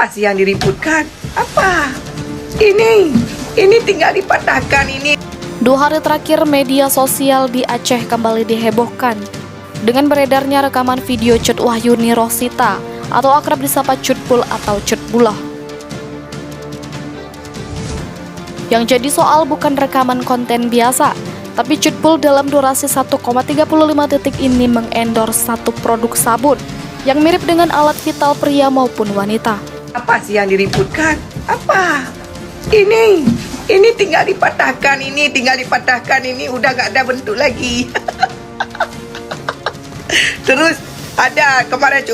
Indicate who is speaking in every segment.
Speaker 1: Apa sih yang diributkan? Apa? Ini tinggal dipatahkan ini.
Speaker 2: 2 hari terakhir media sosial di Aceh kembali dihebohkan dengan beredarnya rekaman video Cut Wahyuni Rosita atau akrab disapa Cutpul atau Cutbulah. Yang jadi soal bukan rekaman konten biasa, tapi Cutpul dalam durasi 1,35 detik ini mengendorse satu produk sabun yang mirip dengan alat vital pria maupun wanita.
Speaker 1: Apa sih yang diributkan? Apa? Ini tinggal dipatahkan ini udah gak ada bentuk lagi. Terus ada kemarin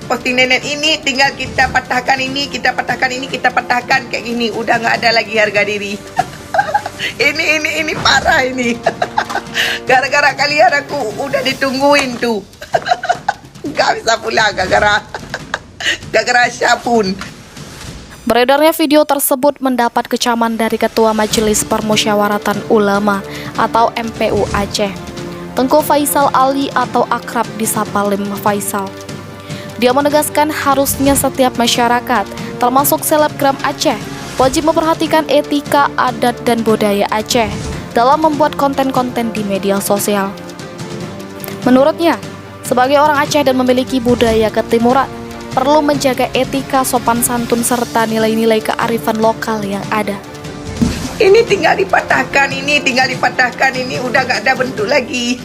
Speaker 1: posting nenek ini tinggal kita patahkan ini kita patahkan kayak gini, udah nggak ada lagi harga diri. ini parah ini. Gara-gara kalian aku udah ditungguin tuh. Nggak bisa pulang gara-gara syapun.
Speaker 2: Beredarnya video tersebut mendapat kecaman dari Ketua Majelis Permusyawaratan Ulama atau MPU Aceh, Tengku Faisal Ali atau akrab disapa Lim Faisal. Dia menegaskan harusnya setiap masyarakat, termasuk selebgram Aceh, wajib memperhatikan etika, adat, dan budaya Aceh dalam membuat konten-konten di media sosial. Menurutnya, sebagai orang Aceh dan memiliki budaya ketimuran, perlu menjaga etika, sopan santun, serta nilai-nilai kearifan lokal yang ada.
Speaker 1: Ini tinggal dipatahkan ini udah gak ada bentuk lagi.